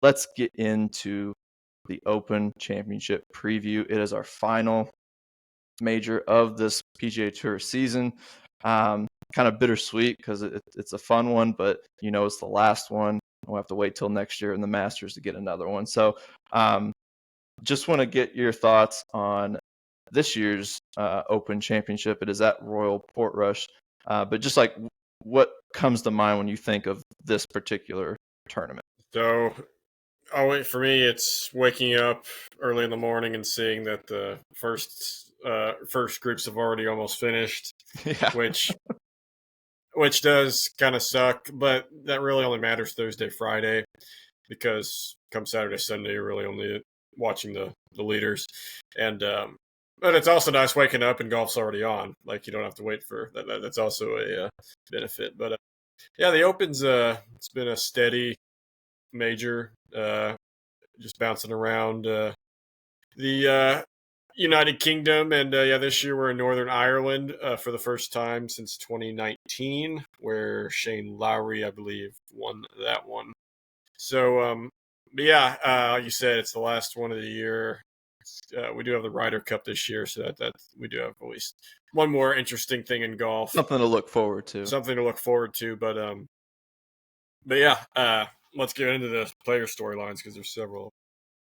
let's get into the Open Championship preview. It is our final major of this PGA Tour season. Kind of bittersweet because it's a fun one, but it's the last one. We'll have to wait till next year in the Masters to get another one. So just want to get your thoughts on this year's Open Championship. It is at Royal Portrush. But just like what comes to mind when you think of this particular tournament? So, for me, it's waking up early in the morning and seeing that the first groups have already almost finished, Yeah. which does kind of suck, but that really only matters Thursday, Friday, because come Saturday, Sunday, you're really only watching the leaders. And but it's also nice waking up and golf's already on. Like, you don't have to wait for that. That's also a benefit. But yeah, the Open's it's been a steady major, just bouncing around the United Kingdom, and this year we're in Northern Ireland for the first time since 2019, where Shane Lowry, I believe, won that one. So, but yeah, like you said, it's the last one of the year. We do have the Ryder Cup this year, so that we do have at least one more interesting thing in golf. Something to look forward to. But yeah, let's get into the player storylines because there's several.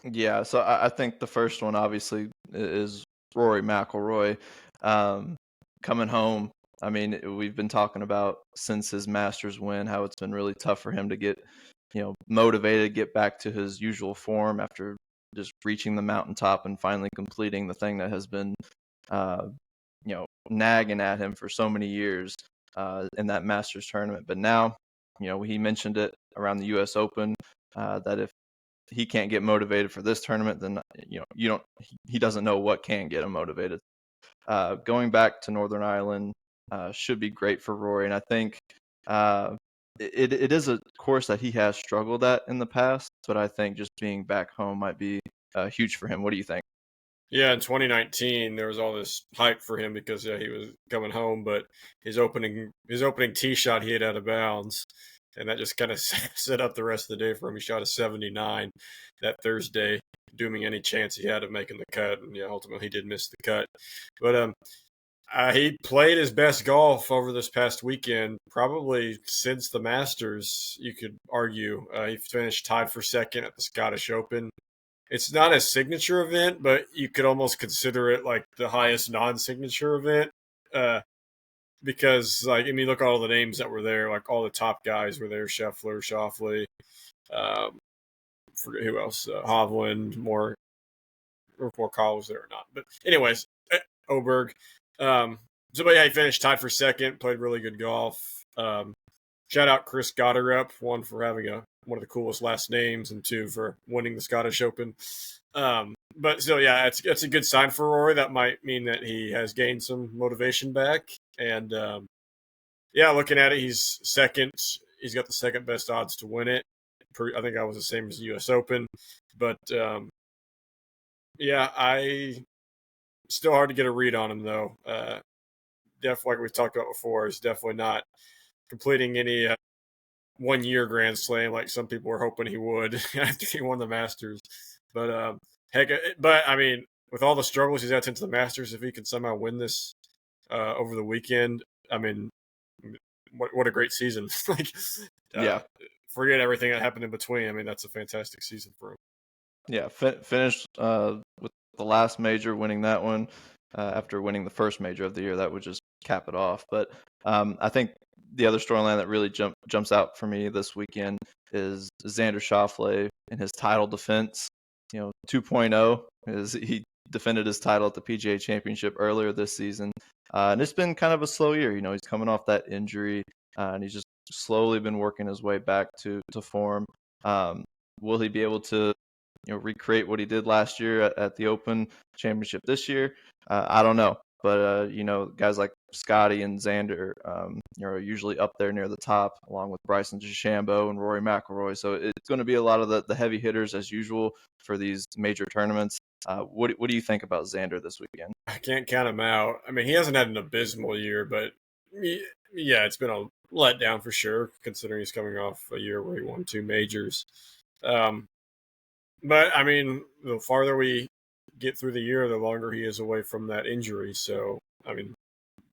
Yeah, so I think the first one obviously is Rory McIlroy coming home. I mean, we've been talking about since his Masters win how it's been really tough for him to get, motivated, get back to his usual form after just reaching the mountaintop and finally completing the thing that has been, nagging at him for so many years in that Masters tournament. But now, he mentioned it around the U.S. Open that if he can't get motivated for this tournament, then he doesn't know what can get him motivated. Going back to Northern Ireland should be great for Rory, and I think it is a course that he has struggled at in the past, but I think just being back home might be huge for him. What do you think? Yeah, in 2019 there was all this hype for him because he was coming home, but his opening tee shot he hit out of bounds, and that just kind of set up the rest of the day for him. He shot a 79 that Thursday, dooming any chance he had of making the cut, and ultimately he did miss the cut. But he played his best golf over this past weekend, probably since the Masters, you could argue. He finished tied for second at the Scottish Open. It's not a signature event, but you could almost consider it like the highest non-signature event. Because, like, I mean, look at all the names that were there. Like, all the top guys were there. Scheffler, Schauffele, forget who else. Hovland, more Call was there or not. But anyways, Oberg. But yeah, he finished tied for second, played really good golf. Shout out Chris Gotterup, one for having one of the coolest last names, and two for winning the Scottish Open. But still, yeah, it's a good sign for Rory. That might mean that he has gained some motivation back. And yeah, looking at it, he's second. He's got the second best odds to win it. I think that was the same as the U.S. Open. But yeah, still hard to get a read on him though. Definitely, like we've talked about before, is definitely not completing any 1 year Grand Slam like some people were hoping he would after he won the Masters. But I mean, with all the struggles he's had since the Masters, if he can somehow win this over the weekend, I mean, what a great season! Yeah, forget everything that happened in between. I mean, that's a fantastic season for him. Yeah, finished with the last major, winning that one after winning the first major of the year. That would just cap it off. But I think the other storyline that really jumps out for me this weekend is Xander Schauffele in his title defense. 2.0 is he defended his title at the PGA Championship earlier this season, and it's been kind of a slow year. He's coming off that injury, and he's just slowly been working his way back to form. Will he be able to recreate what he did last year at the Open Championship this year? I don't know. But, guys like Scotty and Xander, are usually up there near the top, along with Bryson DeChambeau and Rory McIlroy. So it's going to be a lot of the heavy hitters as usual for these major tournaments. What do you think about Xander this weekend? I can't count him out. I mean, he hasn't had an abysmal year, but yeah, it's been a letdown for sure, considering he's coming off a year where he won two majors. But I mean, the farther we get through the year, the longer he is away from that injury. So I mean,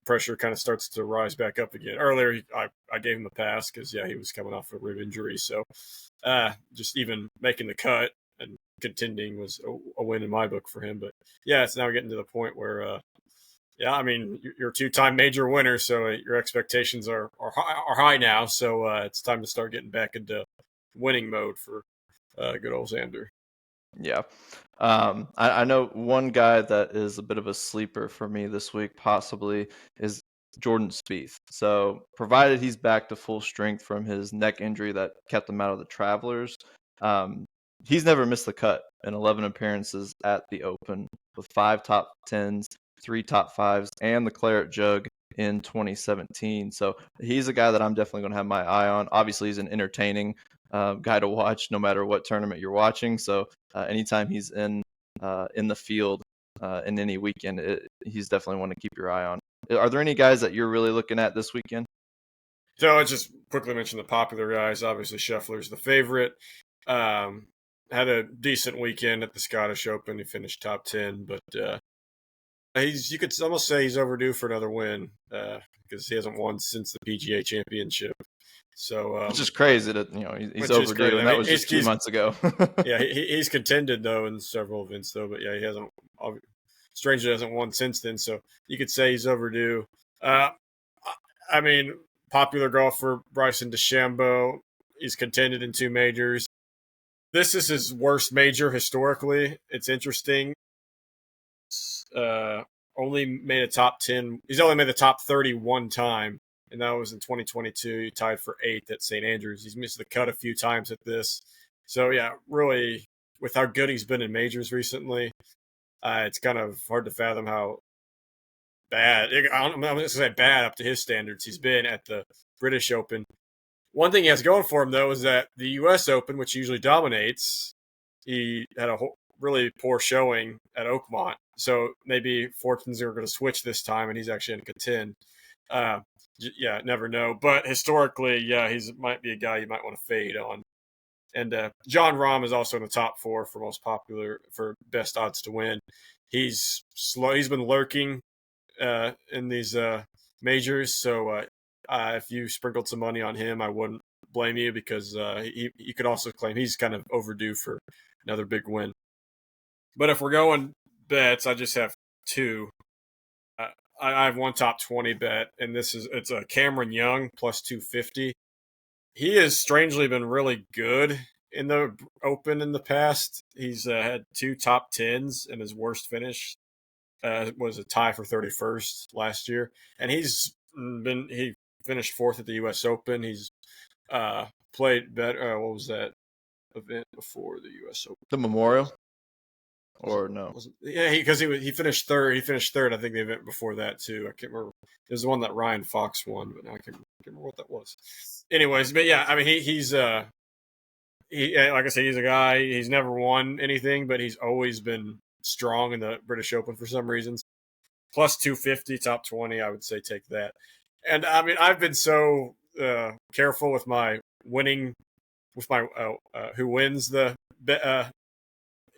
pressure kind of starts to rise back up again. Earlier, I gave him a pass because yeah, he was coming off a rib injury. So just even making the cut and contending was a win in my book for him. But yeah, it's now getting to the point where yeah, I mean, you're a two-time major winner, so your expectations are high now. So it's time to start getting back into winning mode for good old Xander. Yeah. I know one guy that is a bit of a sleeper for me this week, possibly, is Jordan Spieth. So, provided he's back to full strength from his neck injury that kept him out of the Travelers, um, he's never missed the cut in 11 appearances at the Open with 5 top 10s, 3 top 5s, and the Claret Jug in 2017. So, he's a guy that I'm definitely going to have my eye on. Obviously, he's an entertaining guy to watch no matter what tournament you're watching. So, anytime he's in the field in any weekend, he's definitely one to keep your eye on. Are there any guys that you're really looking at this weekend? So I just quickly mention the popular guys. Obviously, Scheffler's the favorite. Had a decent weekend at the Scottish Open. He finished top 10, but you could almost say he's overdue for another win because he hasn't won since the PGA Championship. So Which is crazy that he's overdue, and that was just 2 months ago. Yeah, he's contended though in several events though, but yeah, he hasn't. Strangely, hasn't won since then. So you could say he's overdue. I mean, popular golfer Bryson DeChambeau. He's contended in 2 majors. This is his worst major historically. It's interesting. Only made a top 10. He's only made the top 30 one time, and that was in 2022. He tied for 8th at St. Andrews. He's missed the cut a few times at this. So yeah, really, with how good he's been in majors recently, it's kind of hard to fathom how bad. I'm going to say bad up to his standards. He's been at the British Open. One thing he has going for him though is that the U.S. Open, which usually dominates, he had a really poor showing at Oakmont. So maybe fortunes are going to switch this time, and he's actually going to contend. Yeah, never know. But historically, yeah, he's might be a guy you might want to fade on. And John Rahm is also in the top 4 for most popular for best odds to win. He's slow. He's been lurking in these majors. So if you sprinkled some money on him, I wouldn't blame you because you could also claim he's kind of overdue for another big win. But if we're going bets, I just have 2. I have one top 20 bet, and it's a Cameron Young plus 250. He has strangely been really good in the Open in the past. He's had 2 top 10s, and his worst finish was a tie for 31st last year. And he finished 4th at the U.S. Open. He's played better. What was that event before the U.S. Open? The Memorial. Or no? Yeah, because he finished 3rd. He finished 3rd. I think the event before that too. I can't remember. It was the one that Ryan Fox won, but now I can't remember what that was. Anyways, but yeah, I mean he's like I said, he's a guy. He's never won anything, but he's always been strong in the British Open for some reasons. Plus 250, top 20. I would say take that. And I mean I've been so careful with my winning, with my who wins the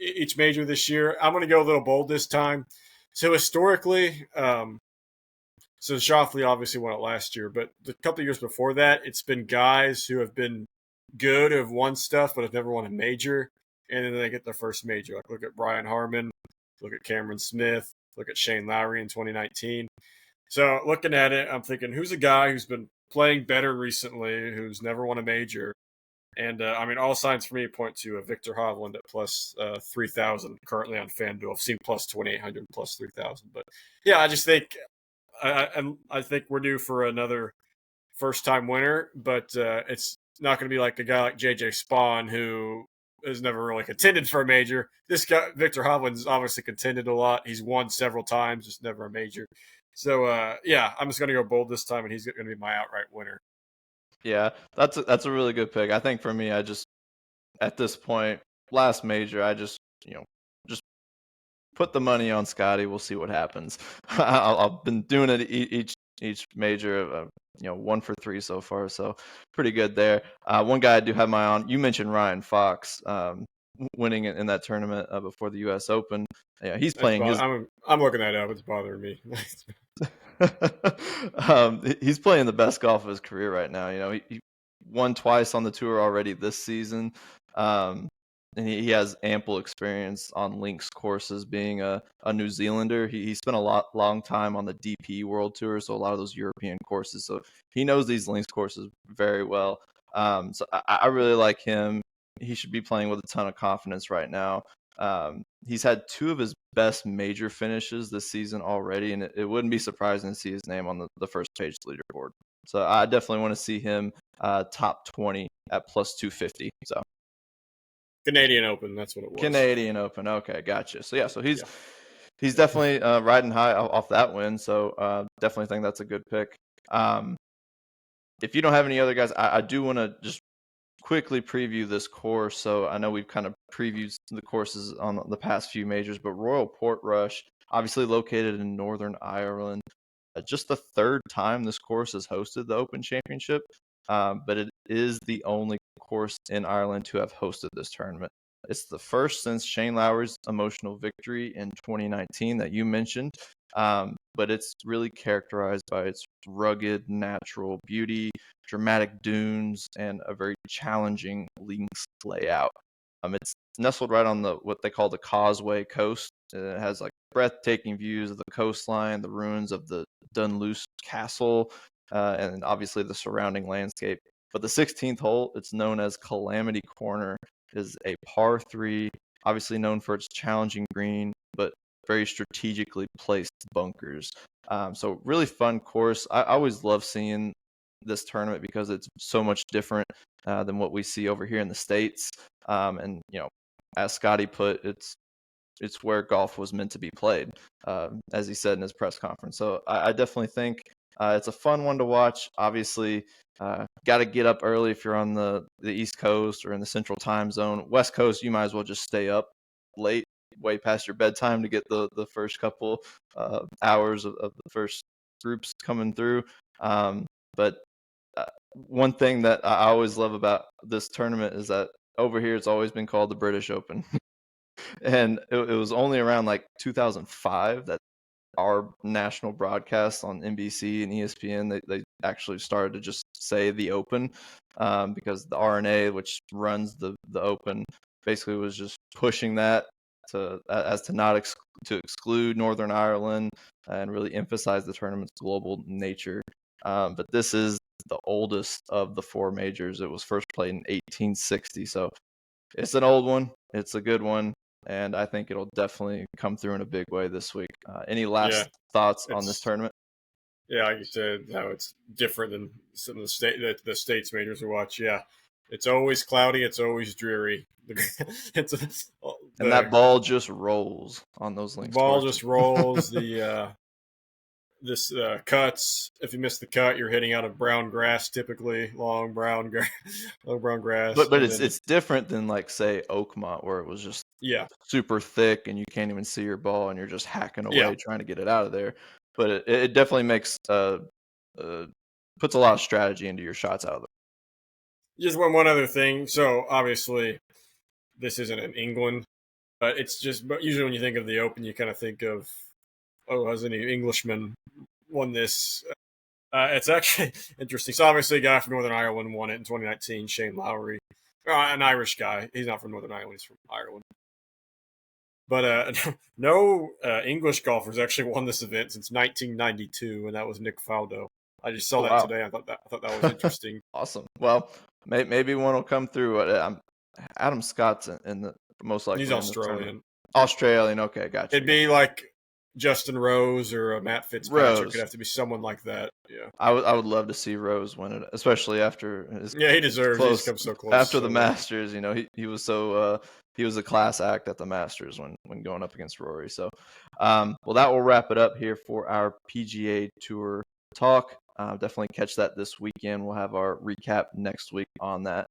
each major this year. I'm going to go a little bold this time. So historically, so Schauffele obviously won it last year, but the couple of years before that, it's been guys who have been good, who have won stuff, but have never won a major, and then they get their first major. Like look at Brian Harmon, look at Cameron Smith, look at Shane Lowry in 2019. So looking at it, I'm thinking, who's a guy who's been playing better recently, who's never won a major? And I mean, all signs for me point to Victor Hovland at plus 3,000 currently on FanDuel. I've seen plus 2,800, plus 3,000. But yeah, I just think I think we're due for another first-time winner. But it's not going to be like a guy like JJ Spawn who has never really contended for a major. This guy Victor Hovland has obviously contended a lot. He's won several times, just never a major. So yeah, I'm just going to go bold this time, and he's going to be my outright winner. Yeah, that's a really good pick. I think for me, I just at this point, last major, I just just put the money on Scotty. We'll see what happens. I've been doing it each major, 1 for 3 so far, so pretty good there. One guy I do have my eye on. You mentioned Ryan Fox. winning in that tournament before the U.S. Open. Yeah, he's That's playing his. I'm looking that up. It's bothering me. He's playing the best golf of his career right now. He won twice on the tour already this season, and he has ample experience on links courses. Being a New Zealander, he spent a long time on the DP World Tour, so a lot of those European courses. So he knows these links courses very well. So I really like him. He should be playing with a ton of confidence right now. He's had two of his best major finishes this season already, and it wouldn't be surprising to see his name on the first page leaderboard. So I definitely want to see him top 20 at plus 250. So Canadian Open, that's what it was. Canadian Open. Okay, gotcha. So he's definitely riding high off that win. So definitely think that's a good pick. If you don't have any other guys, I do want to just quickly preview this course. So I know we've kind of previewed the courses on the past few majors, but Royal Portrush, obviously located in Northern Ireland, just the third time this course has hosted the Open Championship, but it is the only course in Ireland to have hosted this tournament. It's the first since Shane Lowry's emotional victory in 2019 that you mentioned, but it's really characterized by its rugged natural beauty, dramatic dunes, and a very challenging links layout. It's nestled right on what they call the Causeway Coast. It has like breathtaking views of the coastline, the ruins of the Dunluce Castle, and obviously the surrounding landscape. But the 16th hole, it's known as Calamity Corner, is a par 3, obviously known for its challenging green, but very strategically placed bunkers. So really fun course. I always love seeing this tournament because it's so much different than what we see over here in the States. And as Scotty put, it's where golf was meant to be played, as he said in his press conference. So I definitely think it's a fun one to watch. Obviously, got to get up early if you're on the East Coast or in the Central Time Zone. West Coast, you might as well just stay up late, way past your bedtime to get the first couple hours of the first groups coming through. But one thing that I always love about this tournament is that over here it's always been called the British Open. And it was only around like 2005 that our national broadcasts on NBC and ESPN, they actually started to just say the Open, because the RNA, which runs the Open, basically was just pushing that to not to exclude Northern Ireland and really emphasize the tournament's global nature. But this is the oldest of the four majors. It was first played in 1860, so it's an old one. It's a good one, and I think it'll definitely come through in a big way this week. Any last thoughts on this tournament? Yeah, like you said, how it's different than some of the states majors we watch. Yeah, it's always cloudy. It's always dreary. And that ball just rolls on those links. Ball just rolls. This cuts. If you miss the cut, you're hitting out of brown grass. Typically, long brown grass. But it's different than like say Oakmont, where it was just super thick and you can't even see your ball and you're just hacking away trying to get it out of there. But it definitely makes puts a lot of strategy into your shots out of there. Just one other thing. So obviously, this isn't in England, but it's just. But usually, when you think of the Open, you kind of think of, has any Englishman won this? It's actually interesting. So obviously, a guy from Northern Ireland won it in 2019, Shane Lowry, an Irish guy. He's not from Northern Ireland; he's from Ireland. But no English golfers actually won this event since 1992, and that was Nick Faldo. I just saw that today. I thought that was interesting. Awesome. Well, maybe one will come through. Adam Scott's in the most likely. He's Australian. Australian. Okay, gotcha. It'd be like Justin Rose or Matt Fitzpatrick. It'd have to be someone like that. Yeah, I would love to see Rose win it, especially after his. Yeah, he deserves. He's come so close after the Masters. He was so he was a class act at the Masters when going up against Rory. So, well, that will wrap it up here for our PGA Tour talk. Definitely catch that this weekend. We'll have our recap next week on that.